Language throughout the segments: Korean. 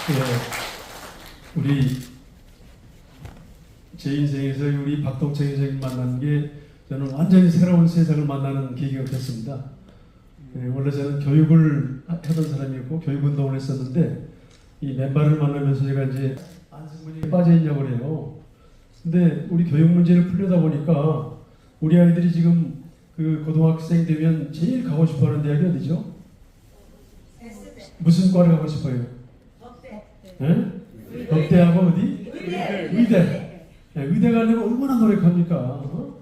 예, 우리 제 인생에서 우리 박동창 선생님 만난 게 저는 완전히 새로운 세상을 만나는 계기가 됐습니다. 예, 원래 저는 교육을 하던 사람이었고 교육운동을 했었는데 이 맨발을 만나면서 제가 이제 안승문이 빠져있냐고 그래요. 근데 우리 교육 문제를 풀려다 보니까 우리 아이들이 지금 그 고등학생 되면 제일 가고 싶어하는 대학이 어디죠? 무슨 과를 가고 싶어요? 예? 법대하고 어디? 의대. 예, 의대 가려면 얼마나 노력합니까? 어?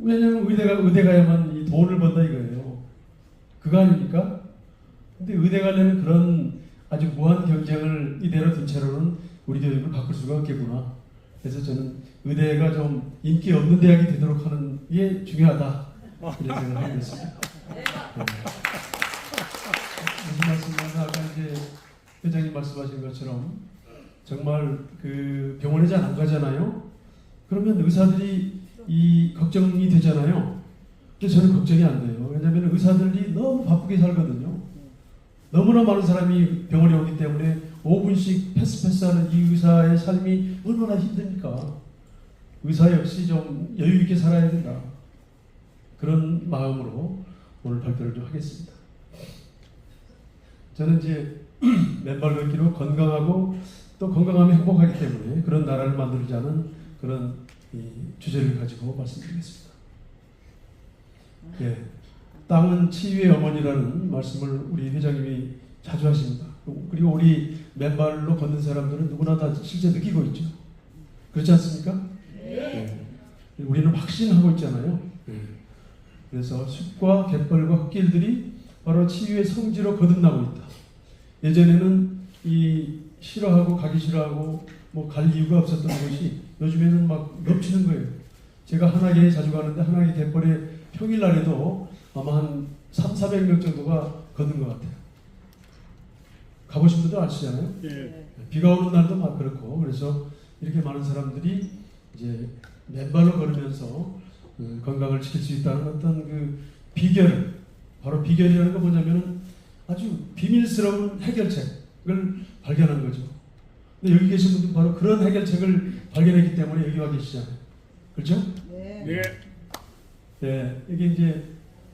왜냐면 의대 가야만 이 돈을 번다 이거예요. 그거 아닙니까? 근데 의대 가려면 그런 아주 무한 경쟁을 이대로 둔 채로는 우리 교육을 바꿀 수가 없겠구나. 그래서 저는 의대가 좀 인기 없는 대학이 되도록 하는 게 중요하다. 이런 생각을 하고 있습니다. 네. 무슨 말씀이냐면 아까 이제 회장님 말씀하신 것처럼 정말 그 병원에 잘 안 가잖아요. 그러면 의사들이 이 걱정이 되잖아요. 근데 저는 걱정이 안 돼요. 왜냐하면 의사들이 너무 바쁘게 살거든요. 너무나 많은 사람이 병원에 오기 때문에 5분씩 패스하는 이 의사의 삶이 얼마나 힘듭니까? 의사 역시 좀 여유 있게 살아야 된다. 그런 마음으로 오늘 발표를 좀 하겠습니다. 저는 이제 맨발 걷기로 건강하고 또 건강하면 행복하기 때문에 그런 나라를 만들자는 그런 주제를 가지고 말씀드리겠습니다. 예, 땅은 치유의 어머니라는 말씀을 우리 회장님이 자주 하십니다. 그리고 우리 맨발로 걷는 사람들은 누구나 다 실제 느끼고 있죠. 그렇지 않습니까? 예. 우리는 확신하고 있잖아요. 예. 그래서 숲과 갯벌과 흙길들이 바로 치유의 성지로 거듭나고 있다. 예전에는 이 싫어하고 가기 싫어하고 뭐 갈 이유가 없었던 것이 요즘에는 막 넘치는 거예요. 제가 한화계에 자주 가는데 한화계 갯벌에 평일날에도 아마 한 300~400명 정도가 걷는 것 같아요. 가보신 분들 아시잖아요. 예. 비가 오는 날도 막 그렇고 그래서 이렇게 많은 사람들이 이제 맨발로 걸으면서 건강을 지킬 수 있다는 어떤 그 비결, 바로 비결이라는 건 뭐냐면은 아주 비밀스러운 해결책을 발견한 거죠. 근데 여기 계신 분들은 바로 그런 해결책을 발견했기 때문에 여기 와 계시잖아요. 그렇죠? 네. 네. 네. 이게 이제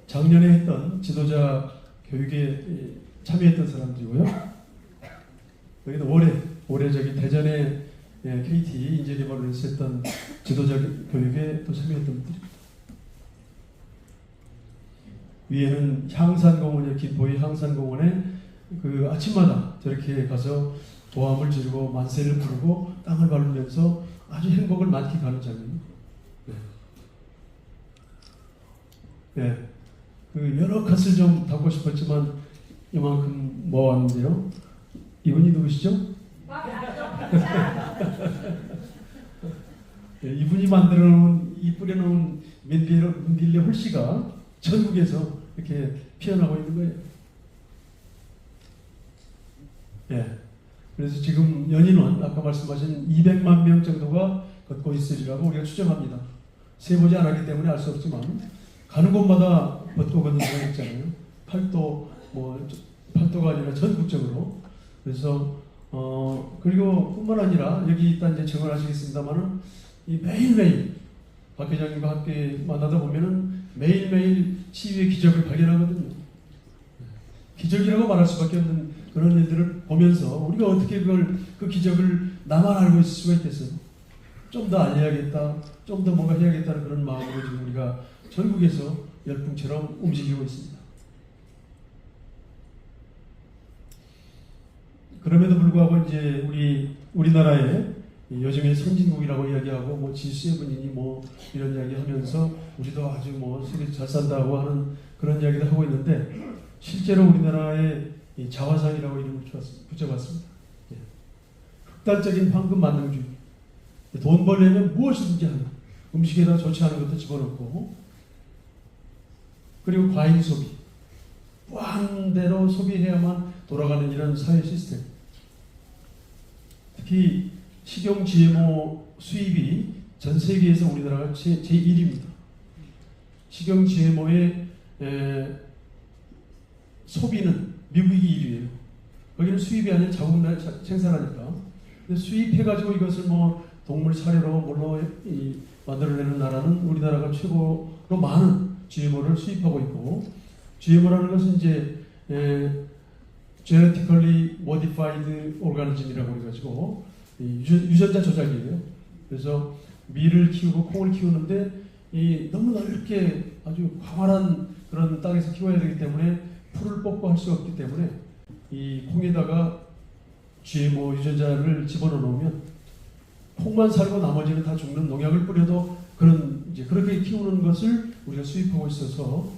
작년에 했던 지도자 교육에 참여했던 사람들이고요. 여기도 올해 저기 대전에 KT 인재개발을 했었던 지도자 교육에 또 참여했던 분들입니다. 위에는 향산공원이요, 김포의 향산공원에 그 아침마다 저렇게 가서 도함을 지르고 만세를 부르고 땅을 밟으면서 아주 행복을 만끽하는 장면입니다. 네. 네. 그 여러 컷을 좀 담고 싶었지만 이만큼 모았는데요. 이분이 누구시죠? 네, 이분이 만들어놓은 이 뿌려놓은 민들레 홀씨가 전국에서 이렇게 피어나고 있는 거예요. 예. 그래서 지금 연인원 아까 말씀하신 200만 명 정도가 걷고 있으리라고 우리가 추정합니다. 세보지 않았기 때문에 알 수 없지만 가는 곳마다 걷고 걷는 데가 있잖아요. 팔도가 아니라 전국적으로. 그래서 그리고 뿐만 아니라 여기 일단 이제 정언하시겠습니다만은 이 매일매일 박 회장님과 함께 만나다 보면은 매일매일 치유의 기적을 발견하거든요. 기적이라고 말할 수밖에 없는 그런 일들을 보면서 우리가 어떻게 그 기적을 나만 알고 있을 수가 있겠어요. 좀 더 알려야겠다, 좀 더 뭔가 해야겠다는 그런 마음으로 지금 우리가 전국에서 열풍처럼 움직이고 있습니다. 그럼에도 불구하고 이제 우리나라의 요즘에 선진국이라고 이야기하고 뭐 G7이니 뭐 이런 이야기 하면서 우리도 아주 뭐 세계 잘 산다고 하는 그런 이야기도 하고 있는데 실제로 우리나라의 이 자화상이라고 이름을 붙여봤습니다. 예. 극단적인 황금 만능주의. 돈 벌려면 무엇이든지 하는, 음식에다 좋지 않은 것도 집어넣고, 그리고 과잉 소비, 무한대로 소비해야만 돌아가는 이런 사회 시스템. 특히 식용 GMO 수입이 전 세계에서 우리나라가 제1위입니다. 식용 GMO의 소비는 미국이 1위예요. 거기는 수입이 아니라 자국 생산하니까. 근데 수입해가지고 이것을 뭐 동물 사료로 뭘로 만들어내는 나라는 우리나라가 최고로 많은 GMO를 수입하고 있고, GMO라는 것은 이제 Genetically Modified Organism이라고 해가지고 유전자 조작이에요. 그래서 밀을 키우고 콩을 키우는데 너무 넓게 아주 광활한 그런 땅에서 키워야 되기 때문에 풀을 뽑고 할 수 없기 때문에 이 콩에다가 GMO 유전자를 집어넣어 놓으면 콩만 살고 나머지는 다 죽는, 농약을 뿌려도 그렇게 키우는 것을 우리가 수입하고 있어서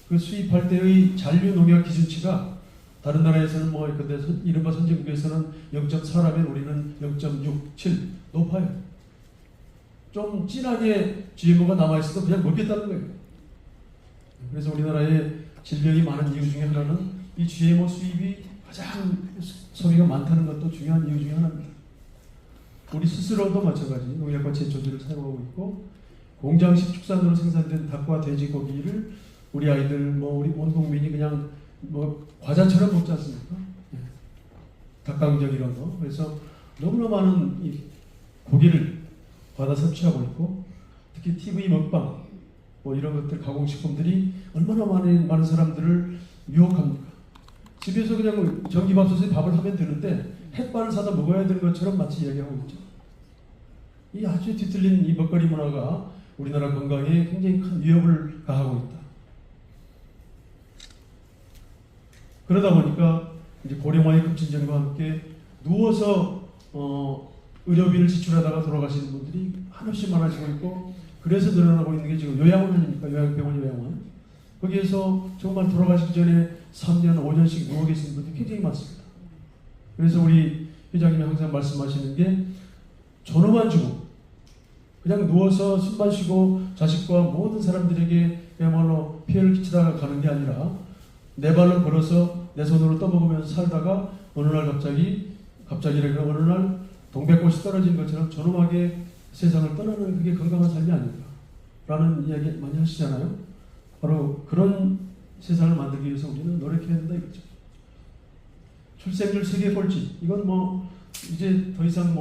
그 수입할 때의 잔류 농약 기준치가 다른 나라에서는 뭐 근데 이른바 선진국에서는 0.4라면 우리는 0.6, 7 높아요. 좀 진하게 GMO가 남아있어도 그냥 먹겠다는 거예요. 그래서 우리나라에 질병이 많은 이유 중에 하나는 이 GMO 수입이 가장 소비가 많다는 것도 중요한 이유 중에 하나입니다. 우리 스스로도 마찬가지 농약과 제초제를 사용하고 있고, 공장식 축산으로 생산된 닭과 돼지고기를 우리 아이들 우리 온 국민이 그냥 과자처럼 먹지 않습니까? 닭강정 이런 거. 그래서 너무나 많은 이 고기를 받아 섭취하고 있고, 특히 TV 먹방 이런 것들, 가공식품들이 얼마나 많은 사람들을 유혹합니까? 집에서 그냥 전기밥솥에 밥을 하면 되는데 햇반을 사다 먹어야 되는 것처럼 마치 이야기하고 있죠. 이 아주 뒤틀린 이 먹거리 문화가 우리나라 건강에 굉장히 큰 위협을 가하고 있다. 그러다 보니까 이제 고령화의 급진전과 함께 누워서 의료비를 지출하다가 돌아가시는 분들이 한없이 많아지고 있고, 그래서 늘어나고 있는 게 지금 요양원 아닙니까? 요양병원, 요양원. 거기에서 정말 돌아가시기 전에 3년, 5년씩 누워 계시는 분들이 굉장히 많습니다. 그래서 우리 회장님이 항상 말씀하시는 게 전화만 주고 그냥 누워서 숨만 쉬고 자식과 모든 사람들에게 그야말로 피해를 끼치다가 가는 게 아니라 내 발로 걸어서 내 손으로 떠먹으면서 살다가 어느 날 갑자기라기보다 어느 날 동백꽃이 떨어진 것처럼 존엄하게 세상을 떠나는 그게 건강한 삶이 아닌가 라는 이야기 많이 하시잖아요. 바로 그런 세상을 만들기 위해서 우리는 노력해야 된다 이거죠. 출생률 세계 꼴찌, 이건 이제 더 이상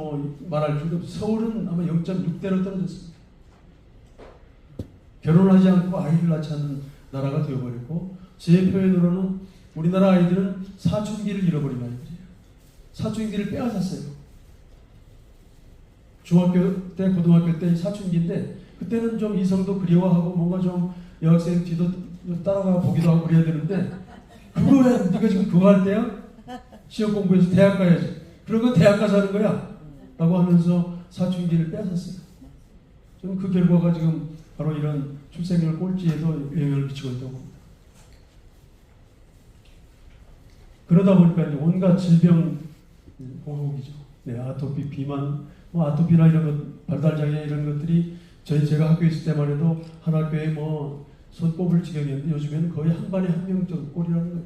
말할 필요도 없어요. 서울은 아마 0.6대로 떨어졌습니다. 결혼하지 않고 아이를 낳지 않는 나라가 되어버렸고, 제 표현으로는 우리나라 아이들은 사춘기를 잃어버린 아이들이에요. 사춘기를 빼앗았어요. 중학교 때, 고등학교 때 사춘기인데 그때는 좀 이성도 그리워하고 뭔가 좀 여학생 뒤도 따라가 보기도 하고 그래야 되는데, 그거야 네가 지금 그거 할 때야? 시험 공부해서 대학 가야지. 그런 건 대학 가서 하는 거야 라고 하면서 사춘기를 빼앗았어요. 저는 그 결과가 지금 바로 이런 출생률 꼴찌에도 영향을 미치고 있다고 봅니다. 그러다 보니까 이제 온갖 질병 보복이죠. 아토피, 비만, 아토피나 이런 것, 발달장애 이런 것들이 제가 학교에 있을 때만 해도 한 학교에 손 꼽을 지경이었는데 요즘에는 거의 한 반에 한 명 정도 꼴이라는 거예요.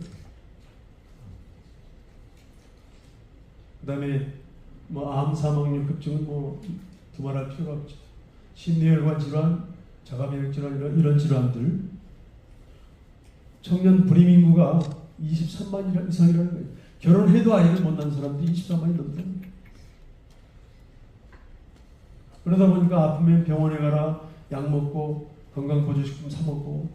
그 다음에 암 사망률 급증은 두말할 필요가 없죠. 심뇌혈관 질환, 자가면역 질환 이런 질환들. 청년 불임 인구가 23만 이상이라는 거예요. 결혼해도 아이를 못 낳는 사람들이 23만이 넘다는 거예요. 그러다 보니까 아프면 병원에 가라, 약 먹고 건강보조식품 사 먹고,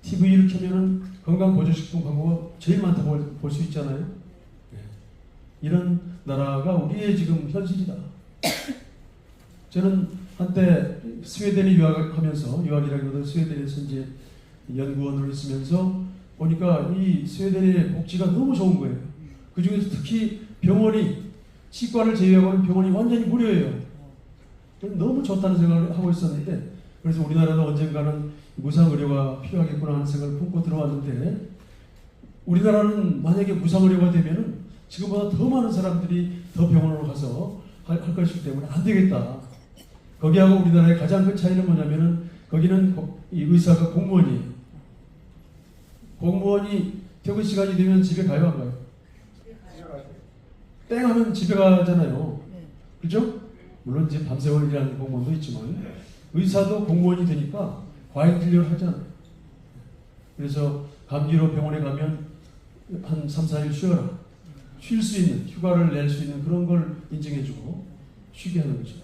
TV를 켜면은 건강보조식품 광고가 제일 많다고 볼 수 있잖아요. 이런 나라가 우리의 지금 현실이다. 저는 한때 스웨덴에 유학이라기보다 스웨덴에서 이제 연구원으로 있으면서 보니까 이 스웨덴의 복지가 너무 좋은 거예요. 그 중에서 특히 병원이, 치과를 제외하고 병원이 완전히 무료예요. 너무 좋다는 생각을 하고 있었는데, 그래서 우리나라도 언젠가는 무상의료가 필요하겠구나 하는 생각을 품고 들어왔는데, 우리나라는 만약에 무상의료가 되면은 지금보다 더 많은 사람들이 더 병원으로 가서 할 것이기 때문에 안 되겠다. 거기하고 우리나라의 가장 큰 차이는 뭐냐면은, 거기는 이 의사가 공무원이에요. 공무원이 퇴근 시간이 되면 집에 가요, 안 가요? 땡 하면 집에 가잖아요. 그죠? 물론 이제 밤새워 일하는 공무원도 있지만, 의사도 공무원이 되니까 과잉 진료를 하잖아요. 그래서 감기로 병원에 가면 한 3, 4일 쉬어라. 쉴 수 있는, 휴가를 낼 수 있는 그런 걸 인정해주고 쉬게 하는 거죠.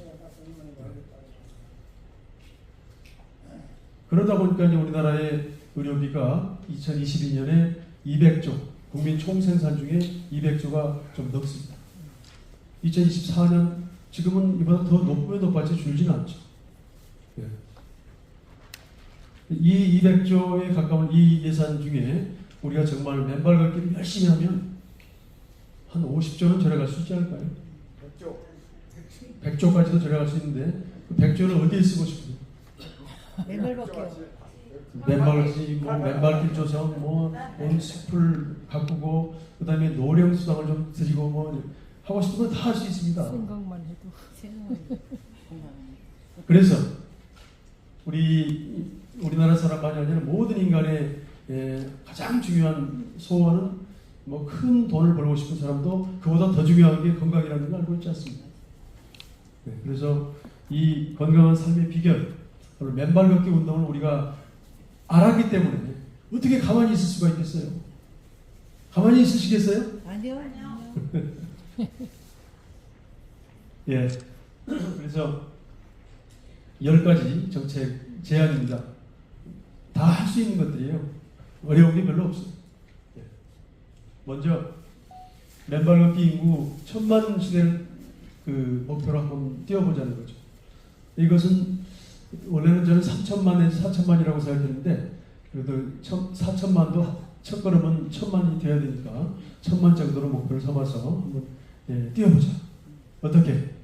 그러다 보니까 이제 우리나라의 의료비가 2022년에 200조, 국민 총생산 중에 200조가 좀 넘습니다. 2024년 지금은 이보다 더 높으면 높았지 줄지는 않죠. 예. 이 200조에 가까운 이 예산 중에 우리가 정말 맨발 걷기를 열심히 하면 한 50조는 절약할 수 있지 않을까요? 100조까지도 절약할 수 있는데 그 100조는 어디에 쓰고 싶어요? 맨발걷기, 뭐 맨발길 조성, 온 숲을 가꾸고 그다음에 노령 수당을 좀 드리고 뭐 하고 싶은 건 다 할 수 있습니다. 생각만 해도. 그래서 우리나라 사람만이 아니라 모든 인간의 가장 중요한 소원은 뭐 큰 돈을 벌고 싶은 사람도 그보다 더 중요한 게 건강이라는 걸 알고 있지 않습니까? 네, 그래서 이 건강한 삶의 비결, 맨발 걷기 운동을 우리가 알았기 때문에 어떻게 가만히 있을 수가 있겠어요? 가만히 있으시겠어요? 아니요. 예. 그래서 10가지 정책 제안입니다. 다 할 수 있는 것들이에요. 어려운 게 별로 없어요. 예. 먼저 맨발 걷기 인구 1000만 시대를 그 목표로 한번 띄워보자는 거죠. 이것은 원래는 저는 3천만에서 4천만이라고 생각했는데 그래도 4천만도 첫 걸음은 1000만이 돼야 되니까 1000만 정도로 목표를 삼아서 한번 띄워보자. 어떻게?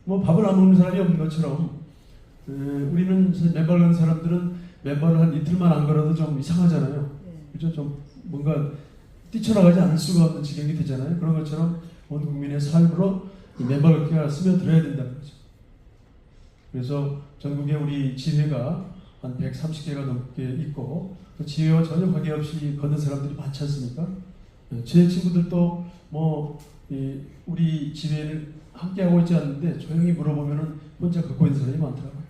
뭐 밥을 안 먹는 사람이 없는 것처럼 우리는 맨발 걷는 사람들은 맨발을 한 이틀만 안 걸어도 좀 이상하잖아요. 그죠? 좀 뭔가 뛰쳐나가지 않을 수가 없는 지경이 되잖아요. 그런 것처럼 온 국민의 삶으로 맨발 걷기가 스며들어야 된다는 거죠. 그래서 전국에 우리 지회가 한 130개가 넘게 있고 그 지회와 전혀 관계없이 걷는 사람들이 많지 않습니까? 제 친구들도 뭐 우리 지회를 함께하고 있지 않는데 조용히 물어보면 혼자 걷고 있는 사람이 많더라고요.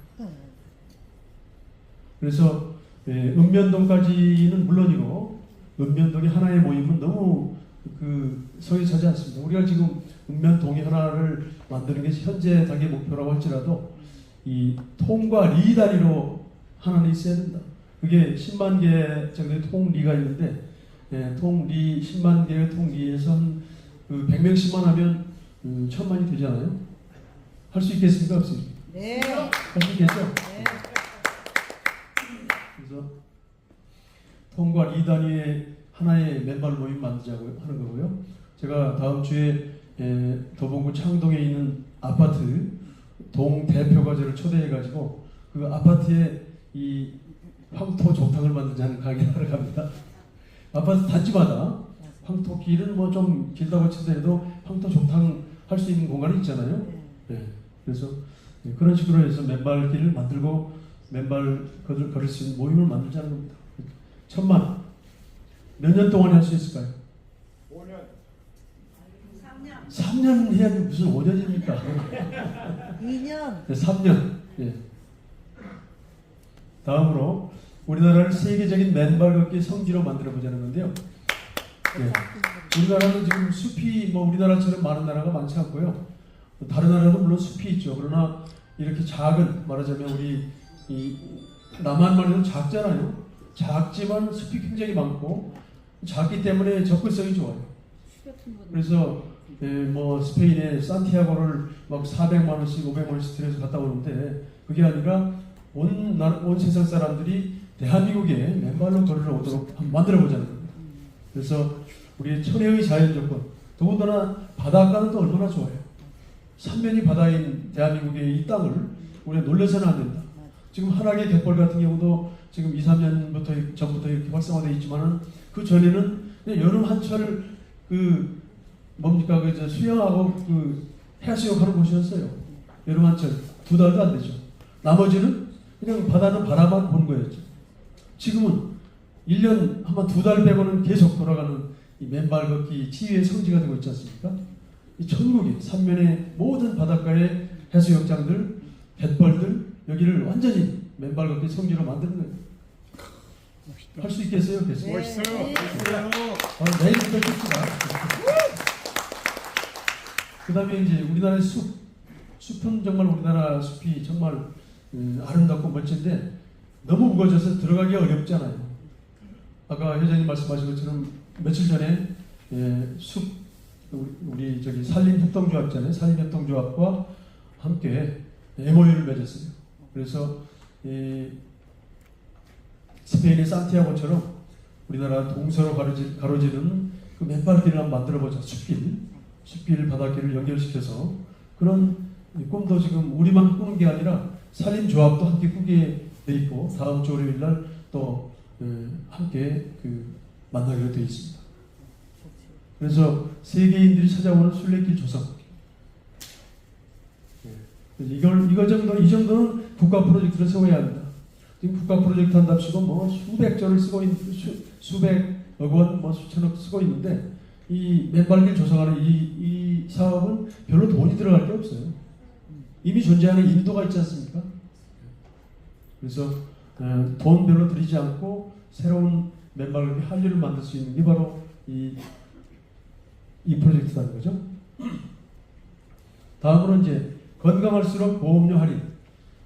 그래서 읍면동까지는 물론이고 읍면동이 하나의 모임은 너무 성이 차지 않습니다. 우리가 지금 읍면동이 하나를 만드는 게 현재 단계 목표라고 할지라도 이 통과 리 단위로 하나는 있어야 된다. 그게 10만 개 정도의 통리가 있는데 통리 10만 개의 통리에서 한 100명씩만 하면 1000만이 되잖아요. 할 수 있겠습니까? 없습니까? 네. 할 수 있겠죠? 네. 그래서 통과 리 단위의 하나의 맨발 모임 만들자고 하는 거고요. 제가 다음 주에 도봉구 창동에 있는 아파트 동 대표가 저를 초대해가지고 그 아파트에 이 황토 족탕을 만들자는 강의를 하러 갑니다. 아파트 단지마다 황토 길은 뭐 좀 길다고 치더라도 황토 족탕 할 수 있는 공간이 있잖아요. 그래서 그런 식으로 해서 맨발길을 만들고 맨발 걸을 수 있는 모임을 만들자는 겁니다. 1000만 몇 년 동안 할 수 있을까요? 5년. 3년 해야지 무슨 5년입니까? 2년. 3년. 예. 다음으로 우리나라를 세계적인 맨발 걷기 성지로 만들어 보자는 건데요. 우리나라는 지금 숲이 뭐 우리나라처럼 많은 나라가 많지 않고요. 다른 나라도 물론 숲이 있죠. 그러나 이렇게 작은, 말하자면 우리 이 남한만 해도 작잖아요. 작지만 숲이 굉장히 많고 작기 때문에 접근성이 좋아요. 그래서 뭐 스페인의 산티아고를 막 400만 원씩 500만 원씩 들여서 갔다 오는데 그게 아니라 온 세상 사람들이 대한민국에 맨발로 걸어 오도록 만들어 보자는 겁니다. 그래서 우리 천혜의 자연 조건, 더군다나 바닷가는 또 얼마나 좋아요. 삼면이 바다인 대한민국의 이 땅을 우리가 놀려서는 안 된다. 지금 한악의 갯벌 같은 경우도 지금 2, 3년 전부터 이렇게 활성화되어 있지만은 그 전에는 여름 한철 수영하고 해수욕하는 곳이었어요. 여름 한철 2달도 안 되죠. 나머지는 그냥 바다는 바라만 보는 거였죠. 지금은 1년 한번 2달 빼고는 계속 돌아가는 이 맨발 걷기 치유의 성지가 되고 있지 않습니까? 이 전국의 삼면의 모든 바닷가의 해수욕장들, 갯벌들 여기를 완전히 맨발 걷기 성지로 만드는 거예요. 할 수 있겠어요? 그래서 멋있어요. 네. 내일부터 줍시다. 그 다음에 이제 우리나라의 숲은 정말 우리나라 숲이 정말 아름답고 멋진데 너무 무거워져서 들어가기가 어렵잖아요. 아까 회장님 말씀하신 것처럼 며칠 전에 숲 우리 저기 산림협동조합 있잖아요. 산림협동조합과 함께 MOU를 맺었어요. 그래서 스페인의 산티아고처럼 우리나라 동서로 가로지는 그 맨발길을 한번 만들어보자. 숲길 바닷길을 연결시켜서 그런 꿈도 지금 우리만 꾸는 게 아니라 산림조합도 함께 꾸게 돼 있고 다음 주 월요일 날 또 함께 만나기로 되어 있습니다. 그래서 세계인들이 찾아오는 순례길 조성. 이 정도는 국가 프로젝트를 세워야 합니다. 지금 국가 프로젝트 한답시고 뭐 수백조를 쓰고 수백억 원, 뭐 수천억 쓰고 있는데 이 맨발길 조성하는 이 사업은 별로 돈이 들어갈 게 없어요. 이미 존재하는 인도가 있지 않습니까? 그래서 돈 별로 들이지 않고 새로운 맨발길 한류를 만들 수 있는 게 바로 이 프로젝트라는 거죠. 다음으로 이제 건강할수록 보험료 할인.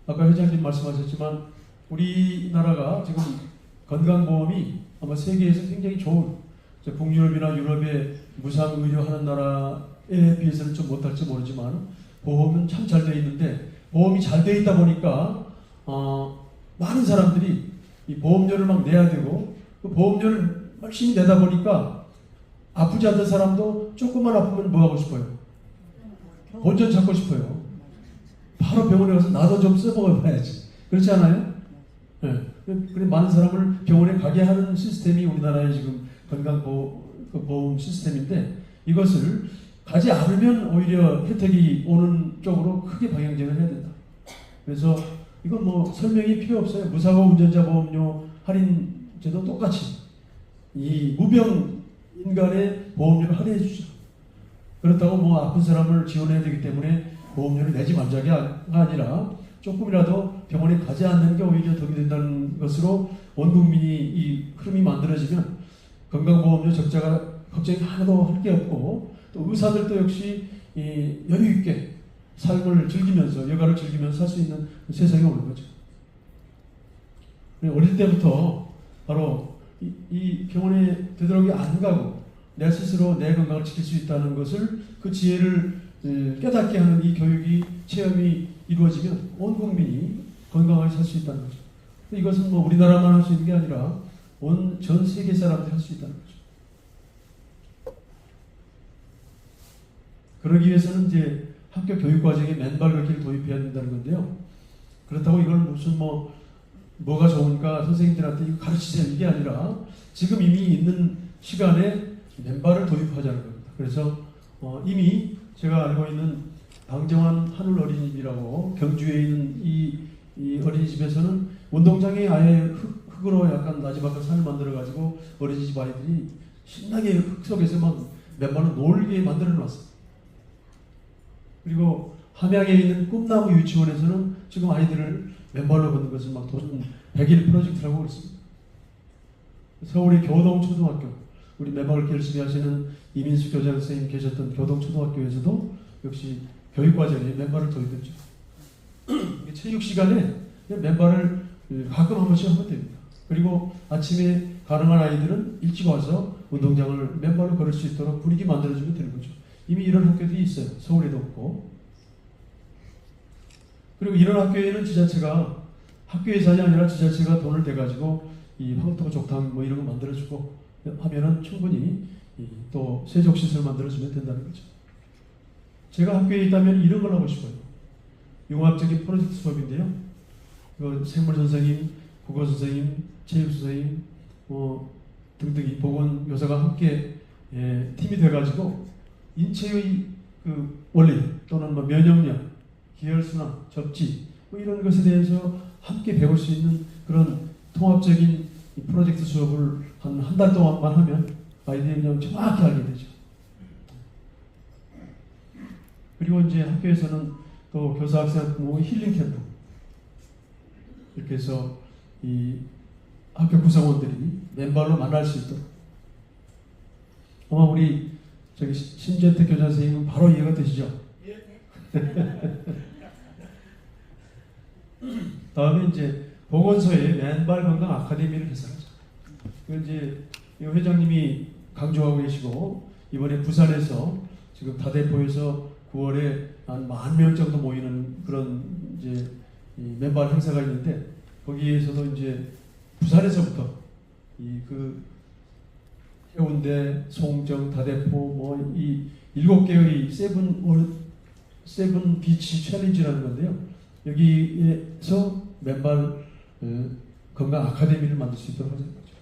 아까 회장님 말씀하셨지만 우리나라가 지금 건강보험이 아마 세계에서 굉장히 좋은 북유럽이나 유럽의 무상의료하는 나라에 비해서는 좀 못할지 모르지만 보험은 참 잘 되어 있는데 보험이 잘 되어 있다 보니까 많은 사람들이 이 보험료를 막 내야 되고 그 보험료를 열심히 내다 보니까 아프지 않던 사람도 조금만 아프면 뭐 하고 싶어요? 본전 찾고 싶어요. 바로 병원에 가서 나도 좀 써먹어봐야지. 그렇지 않아요? 네. 그래 많은 사람을 병원에 가게 하는 시스템이 우리나라의 지금 건강보험 시스템인데 이것을 가지 않으면 오히려 혜택이 오는 쪽으로 크게 방향제를 해야 된다. 그래서 이건 뭐 설명이 필요 없어요. 무사고 운전자 보험료 할인제도 똑같이 이 무병 인간의 보험료를 할인해 주죠. 그렇다고 뭐 아픈 사람을 지원해야 되기 때문에 보험료를 내지 말자가 아니라 조금이라도 병원에 가지 않는 게 오히려 덕이 된다는 것으로 온 국민이 이 흐름이 만들어지면 건강보험료 적자가 걱정이 하나도 할 게 없고 또 의사들도 역시 여유 있게 삶을 즐기면서 여가를 즐기면서 살 수 있는 세상이 오는 거죠. 어릴 때부터 바로 이 병원에 되도록이 안 가고 내 스스로 내 건강을 지킬 수 있다는 것을 그 지혜를 깨닫게 하는 이 교육이 체험이 이루어지면 온 국민이 건강하게 살 수 있다는 거죠. 이것은 뭐 우리나라만 할 수 있는 게 아니라 전 세계 사람들이 할 수 있다는 거죠. 그러기 위해서는 이제 학교 교육 과정에 맨발 걷기를 도입해야 된다는 건데요. 그렇다고 이걸 무슨 뭐가 좋으니까 선생님들한테 이거 가르치세요 이게 아니라 지금 이미 있는 시간에 맨발을 도입하자는 겁니다. 그래서 이미 제가 알고 있는 방정환 한울 어린이집이라고 경주에 있는 이 어린이집에서는 운동장에 아예 흙으로 약간 나지막한 산을 만들어 가지고 어린이집 아이들이 신나게 흙 속에서 막 맨발로 놀게 만들어 놨어요. 그리고 함양에 있는 꿈나무 유치원에서는 지금 아이들을 맨발로 걷는 것을 막 도전 100일 프로젝트라고 그랬습니다. 서울의 교동초등학교, 우리 맨발 열심히 하시는 이민수 교장 선생님 계셨던 교동초등학교에서도 역시 교육과정에 맨발을 도입했죠. 체육 시간에 맨발을 가끔 한 번씩 하면 됩니다. 그리고 아침에 가능한 아이들은 일찍 와서 운동장을 맨발로 걸을 수 있도록 분위기 만들어주면 되는 거죠. 이미 이런 학교들이 있어요. 서울에도 없고. 그리고 이런 학교에는 지자체가 학교 예산이 아니라 지자체가 돈을 대가지고 이 황토 족탕 뭐 이런 거 만들어주고 하면은 충분히 또 세족시설 만들어주면 된다는 거죠. 제가 학교에 있다면 이런 걸 하고 싶어요. 융합적인 프로젝트 수업인데요. 생물 선생님, 국어 선생님, 체육 선생님, 등등이 보건교사가 함께 팀이 돼가지고 인체의 원리 또는 면역력, 기혈순환, 접지 이런 것에 대해서 함께 배울 수 있는 그런 통합적인 프로젝트 수업을 한 달 동안만 하면 아이들이 그냥 정확히 알게 되죠. 그리고 이제 학교에서는 또 교사 학생 힐링 캠프 이렇게 해서 이 학교 구성원들이 맨발로 만날 수 있도록. 아마 우리 저기 신재택 교장 선생님은 바로 이해가 되시죠? 다음에 이제 보건소에 맨발 건강 아카데미를 개설하죠. 그 이제 이 회장님이 강조하고 계시고 이번에 부산에서 지금 다대포에서 9월에 한 10,000명 정도 모이는 그런 이제 이 맨발 행사가 있는데 거기에서도 이제 부산에서부터 이 그 해운대, 송정, 다대포 뭐 이 7개의 세븐 비치 챌린지라는 건데요. 여기에서 맨발 건강 아카데미를 만들 수 있도록 하자는 거죠.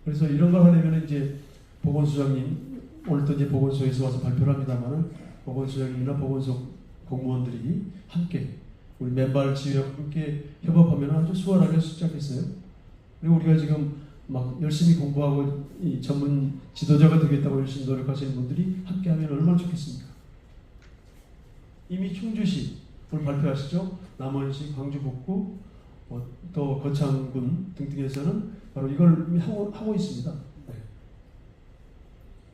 그래서 이런 걸 하려면 이제 보건소장님 오늘도 이제 보건소에서 와서 발표를 합니다만은 보건소장님이나 보건소 공무원들이 함께 우리 맨발 지휘와 함께 협업하면 아주 수월하게 할 수 있지 않겠어요? 그리고 우리가 지금 막 열심히 공부하고 이 전문 지도자가 되겠다고 열심히 노력하시는 분들이 함께하면 얼마나 좋겠습니까? 이미 충주시 오늘 발표하시죠? 남원시, 광주 북구, 또 거창군 등등에서는 바로 이걸 이미 하고 있습니다. 네.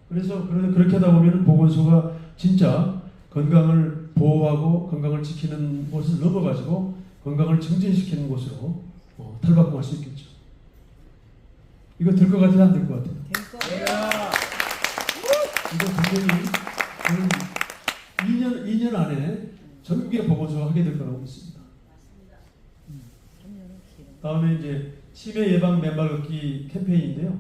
그래서 그렇게 하다 보면 보건소가 진짜 건강을 보호하고 건강을 지키는 곳을 넘어가지고 건강을 증진시키는 곳으로 탈바꿈할 수 있겠죠. 이거 될 것 같아요? 안 될 것 같아요? 될 거예요. 이거 분명히 2년 안에 전국의 보건소가 하게 될 거라고 믿습니다. 다음에 이제 치매 예방 맨발 걷기 캠페인인데요.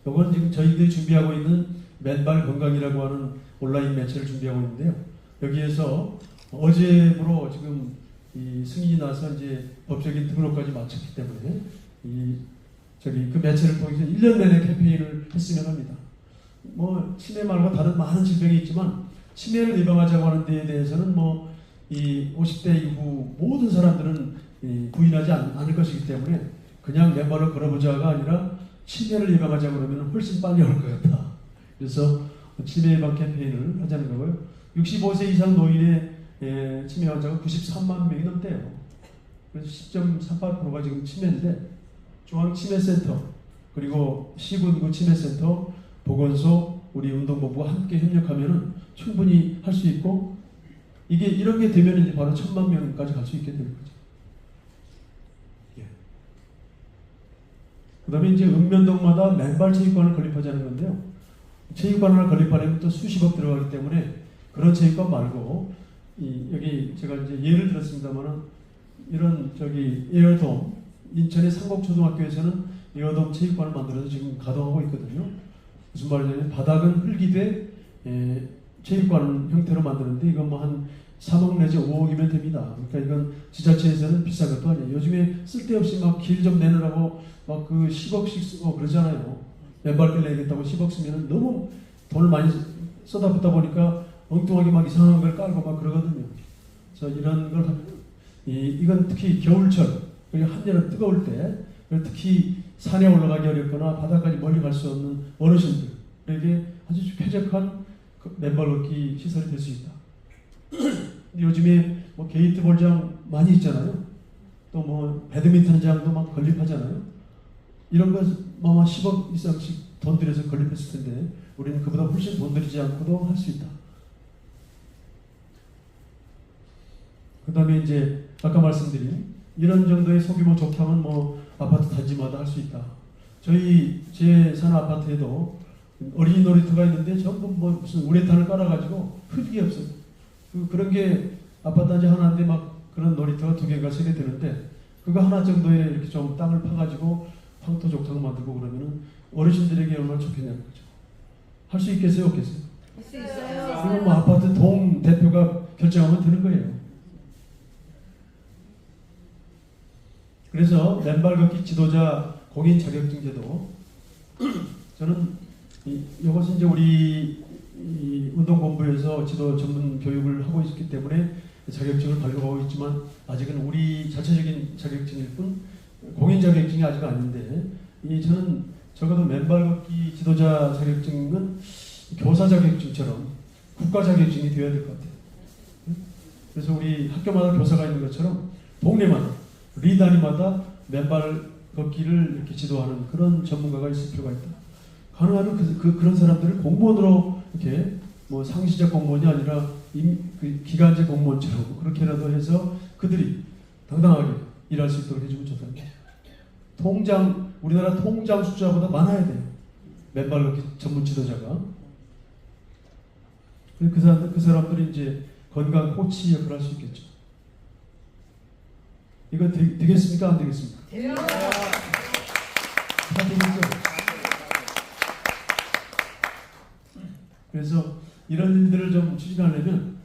이건 지금 저희들이 준비하고 있는 맨발 건강이라고 하는 온라인 매체를 준비하고 있는데요. 여기에서 어제부로 지금 이 승인이 나서 이제 법적인 등록까지 마쳤기 때문에 그 매체를 통해서 1년 내내 캠페인을 했으면 합니다. 뭐 치매 말고 다른 많은 질병이 있지만 치매를 예방하자고 하는 데에 대해서는 뭐 이 50대 이후 모든 사람들은 부인하지 않을 것이기 때문에 그냥 맨발로 걸어보자가 아니라 치매를 예방하자고 그러면 훨씬 빨리 올 것 같다. 그래서 치매 예방 캠페인을 하자는 거고요. 65세 이상 노인의 치매 환자가 93만 명이 넘대요. 그래서 10.38%가 지금 치매인데 중앙치매센터 그리고 시군구 치매센터 보건소 우리 운동본부가 함께 협력하면은 충분히 할 수 있고 이게 이런 게 되면 이제 바로 1,000만 명까지 갈 수 있게 되는 거죠. 예. 그다음에 이제 읍면동마다 맨발 체육관을 건립하자는 건데요. 체육관 하나 건립하려면 또 수십억 들어가기 때문에 그런 체육관 말고 여기 제가 이제 예를 들었습니다만은 이런 저기 에어돔 인천의 상곡초등학교에서는 에어돔 체육관을 만들어서 지금 가동하고 있거든요. 무슨 말이냐면 바닥은 흙이 돼 체육관 형태로 만드는데 이건 뭐 한 3억 내지 5억이면 됩니다. 그러니까 이건 지자체에서는 비싼 것도 아니에요. 요즘에 쓸데없이 막 길 좀 내느라고 막 그 10억씩 쓰고 그러잖아요. 맨발길 내겠다고 10억 쓰면 너무 돈을 많이 쏟아붓다 보니까 엉뚱하게 막 이상한 걸 깔고 막 그러거든요. 그래서 이런 걸 하면 이건 특히 겨울철 그리고 한여름 뜨거울 때 특히 산에 올라가기 어렵거나 바다까지 멀리 갈 수 없는 어르신들에게 아주 쾌적한 맨발 걷기 시설이 될 수 있다. 요즘에 뭐 게이트볼장 많이 있잖아요. 또 뭐 배드민턴장도 막 건립하잖아요. 이런 거 아마 10억 이상씩 돈 들여서 건립했을 텐데 우리는 그보다 훨씬 돈 들이지 않고도 할 수 있다. 그 다음에 이제 아까 말씀드린 이런 정도의 소규모 조탕은 뭐 아파트 단지마다 할 수 있다. 제 사는 아파트에도 어린이 놀이터가 있는데 전부 뭐 무슨 우레탄을 깔아가지고 흙이 없어요. 그런 게 아파트 단지 하나인데 막 그런 놀이터가 2개가 3개 되는데 그거 하나 정도에 이렇게 좀 땅을 파가지고 황토 족탕을 만들고 그러면은 어르신들에게 얼마나 좋겠냐는 거죠. 할 수 있겠어요, 없겠어요? 할 수 있어요. 그리고 뭐 아파트 동 대표가 결정하면 되는 거예요. 그래서 맨발 걷기 지도자 공인 자격증제도 저는 이것은 이제 우리 운동본부에서 지도 전문 교육을 하고 있기 때문에 자격증을 발급하고 있지만 아직은 우리 자체적인 자격증일 뿐 공인 자격증이 아직 아닌데 저는 적어도 맨발 걷기 지도자 자격증은 교사 자격증처럼 국가 자격증이 되어야 될 것 같아요. 그래서 우리 학교마다 교사가 있는 것처럼 동네마다 리단위마다 맨발 걷기를 이렇게 지도하는 그런 전문가가 있을 필요가 있다. 가능하면 그런 사람들을 공무원으로 이렇게 뭐 상시적 공무원이 아니라 그 기간제 공무원처럼 그렇게라도 해서 그들이 당당하게 일할 수 있도록 해주면 좋습니다. 우리나라 통장 숫자보다 많아야 돼요. 맨발 걷기 전문 지도자가. 그 사람들이 이제 건강 코치 역할을 할 수 있겠죠. 이거 되겠습니까? 안 되겠습니까? 돼요. 다 되겠죠? 그래서 이런 일들을 좀 추진하려면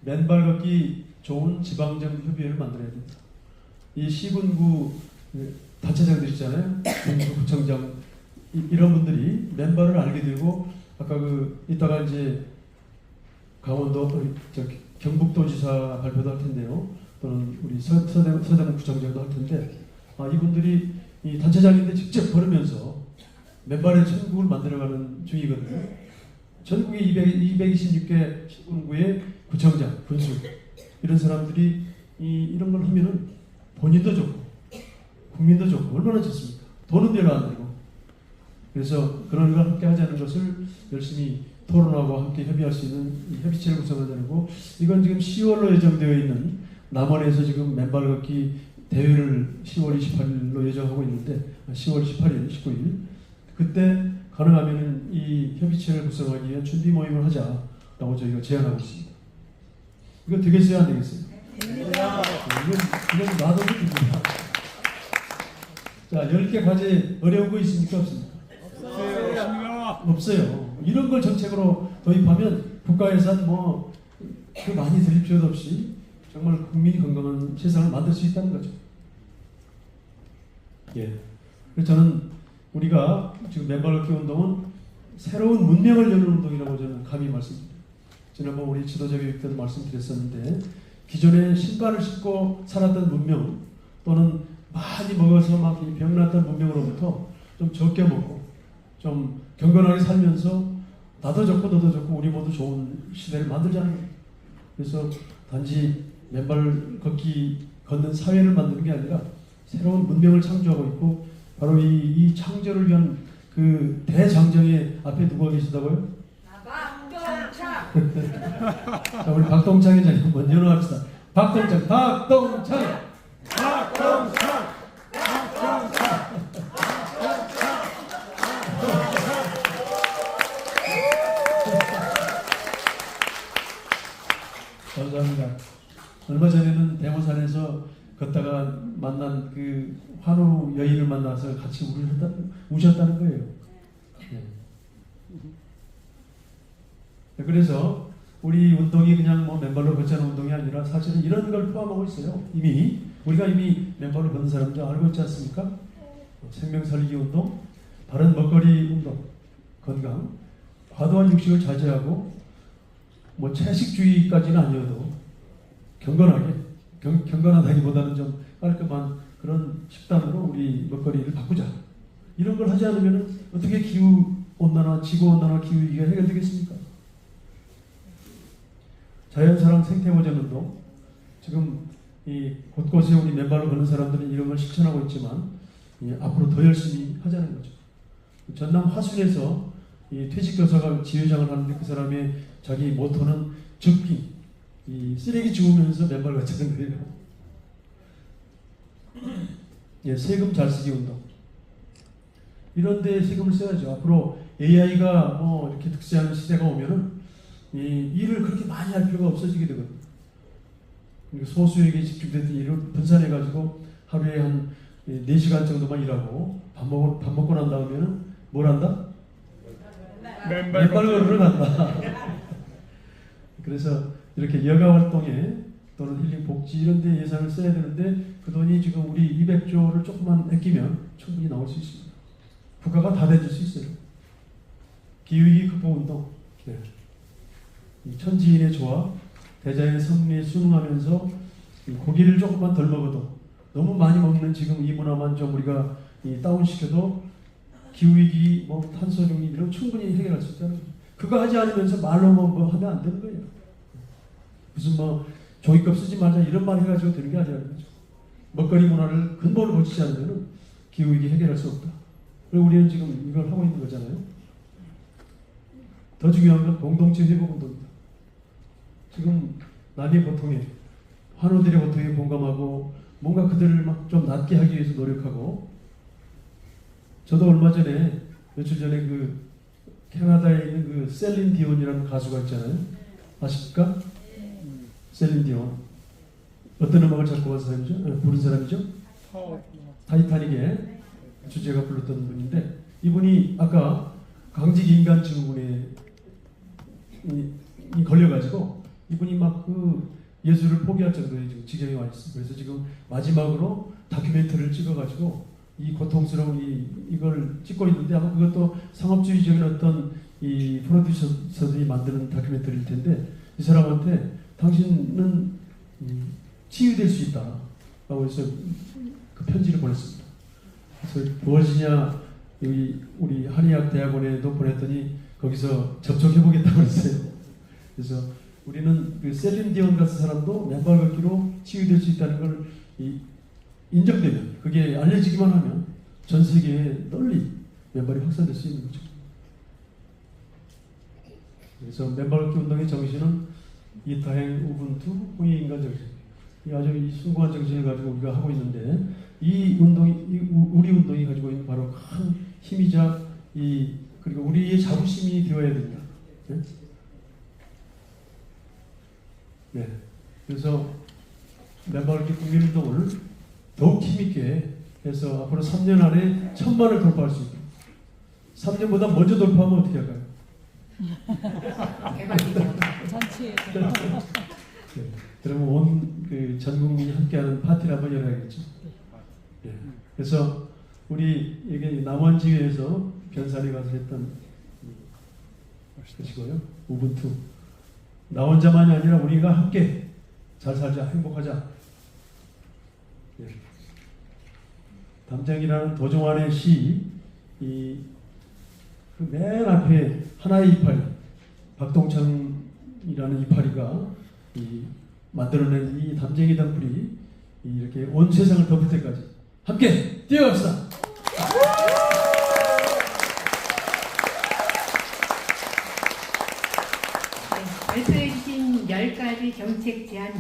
맨발 걷기 좋은 지방정 협의회를 만들어야 됩니다. 이 시군구 단체장들 있잖아요. 구청장 이런 분들이 맨발을 알게 되고 아까 이따가 이제 강원도 경북도지사 발표도 할 텐데요. 또는 우리 서대문 구청장도 할 텐데 이분들이 이 단체장인데 직접 걸으면서 맨발의 천국을 만들어가는 중이거든요. 전국에 226개 시군구의 구청장, 군수 이런 사람들이 이런 걸 하면은 본인도 좋고 국민도 좋고 얼마나 좋습니까? 돈은 별로 안 들고. 그래서 그런 걸 함께 하자는 것을 열심히 토론하고 함께 협의할 수 있는 이 협의체를 구성하자고. 이건 지금 10월로 예정되어 있는 남원에서 지금 맨발 걷기 대회를 10월 28일로 예정하고 있는데 10월 18일, 19일 그때 가능하면 이 협의체를 구성하기 위한 준비 모임을 하자라고 저희가 제안하고 있습니다. 이거 되겠어요? 안 되겠어요? 이건 놔둬도 됩니다. 자, 10개 과제 어려운 거 있습니까? 없습니까? 없어요. 이런 걸 정책으로 도입하면 국가 예산 그 많이 들일 필요도 없이 정말 국민이 건강한 세상을 만들 수 있다는 거죠. 예. 그래서 저는 우리가 지금 맨발 걷기 운동은 새로운 문명을 여는 운동이라고 저는 감히 말씀드립니다. 지난번 우리 지도자 교육 때도 말씀드렸었는데 기존에 신발을 신고 살았던 문명 또는 많이 먹어서 막 병났던 문명으로부터 좀 적게 먹고 좀 경건하게 살면서 나도 좋고 너도 좋고 우리 모두 좋은 시대를 만들자는 거예요. 그래서 단지 맨발 걷는 사회를 만드는 게 아니라 새로운 문명을 창조하고 있고 바로 이 창조를 위한 그 대장정의 앞에 누가 계시다고요? 박동창. 자, 우리 박동창 회장님 먼저 연호합시다. 박동창. 감사합니다. 얼마 전에는 대모산에서 걷다가 만난 그 환우 여인을 만나서 같이 우셨다는 거예요. 네. 그래서 우리 운동이 그냥 맨발로 걷자는 운동이 아니라 사실은 이런 걸 포함하고 있어요. 우리가 이미 맨발로 걷는 사람들 알고 있지 않습니까? 생명 살리기 운동, 바른 먹거리 운동, 건강, 과도한 육식을 자제하고 채식주의까지는 아니어도 경건하다기보다는 좀 깔끔한 그런 식단으로 우리 먹거리를 바꾸자. 이런 걸 하지 않으면 어떻게 기후온난화, 지구온난화, 기후위기가 해결되겠습니까? 자연사랑 생태보전 운동, 지금 이 곳곳에 우리 맨발로 걷는 사람들은 이런 걸 실천하고 있지만 앞으로 더 열심히 하자는 거죠. 전남 화순에서 이 퇴직교사가 지회장을 하는데 그 사람의 자기 모토는 적기, 이 쓰레기 주우면서 맨발 걷자는 거예요. 세금 잘 쓰기 운동. 이런 데 세금을 써야죠. 앞으로 AI가 이렇게 득세하는 시대가 오면은 이 일을 그렇게 많이 할 필요가 없어지게 되거든요. 그러니까 소수에게 집중된 일을 분산해가지고 하루에 한 4시간 정도만 일하고 밥 먹고 난 다음에는 뭘 한다? 맨발 걸으러 간다. 그래서 이렇게 여가 활동에 또는 힐링 복지 이런 데 예산을 써야 되는데 그 돈이 지금 우리 200조를 조금만 아끼면 충분히 나올 수 있습니다. 국가가 다 대줄 수 있어요. 기후위기 극복 운동. 네. 천지인의 조화, 대자연의 섭리에 순응하면서 고기를 조금만 덜 먹어도 너무 많이 먹는 지금 이 문화만 좀 우리가 다운시켜도 기후위기, 탄소중립 이런 충분히 해결할 수 있다는 거예요. 그거 하지 않으면서 말로 하면 안 되는 거예요. 무슨 종이컵 쓰지 말자 이런 말 해가지고 되는 게 아니라는 거죠. 먹거리 문화를 근본을 고치지 않으면 기후위기 해결할 수 없다. 그리고 우리는 지금 이걸 하고 있는 거잖아요. 더 중요한 건 공동체 회복 운동입니다. 지금 남의 고통에, 환우들의 고통에 공감하고 뭔가 그들을 막 좀 낫게 하기 위해서 노력하고, 저도 얼마 전에 며칠 전에 그 캐나다에 있는 그 셀린 디온이라는 가수가 있잖아요. 아십니까? 셀린 디온. 어떤 음악을 작곡한 사람이죠? 부른 사람이죠? 타이타닉의 주제가 불렀던 분인데, 이분이 아까 강직 인간 증후군에 걸려가지고 이분이 막 그 예술을 포기할 정도의 지금 지경에 와 있어요. 그래서 지금 마지막으로 다큐멘터리를 찍어가지고 이 고통스러운 이걸 찍고 있는데, 아마 그것도 상업주의적인 어떤 이 프로듀서들이 만드는 다큐멘터리일 텐데, 이 사람한테 당신은 치유될 수 있다라고 해서 그 편지를 보냈습니다. 그래서 버지니아 우리 한의학 대학원에도 보냈더니 거기서 접촉해보겠다고 했어요. 그래서 우리는 그 셀린 디온 같은 사람도 맨발 걷기로 치유될 수 있다는 걸 인정되면, 그게 알려지기만 하면 전 세계에 널리 맨발이 확산될 수 있는 거죠. 그래서 맨발 걷기 운동의 정신은 이타행 우분투 홍익인간 정신, 이 아주 이 숭고한 정신을 가지고 우리가 하고 있는데, 이 운동이 우리 운동이 가지고 있는 바로 큰 힘이자 그리고 우리의 자부심이 되어야 된다. 네? 네. 그래서 맨발 걷기 국민운동을 더욱 힘있게 해서 앞으로 3년 안에 1000만을 돌파할 수 있도록. 3년보다 먼저 돌파하면 어떻게 할까요? 잔치. 네. 그러면 온 전 국민이 함께하는 파티를 한번 열어야겠죠. 네. 그래서 우리 여기 남원지회에서 변산에 가서 했던 것이고요. 우분투. 나 혼자만이 아니라 우리가 함께 잘 살자, 행복하자. 네. 담장이라는 도종환의 시, 그 맨 앞에 하나의 이파리, 박동창이라는 이파리가 만들어낸 이 담쟁이 등불이 이렇게 온 세상을 덮을 때까지 함께 뛰어갑시다. 발표해 주신 10가지 정책 제안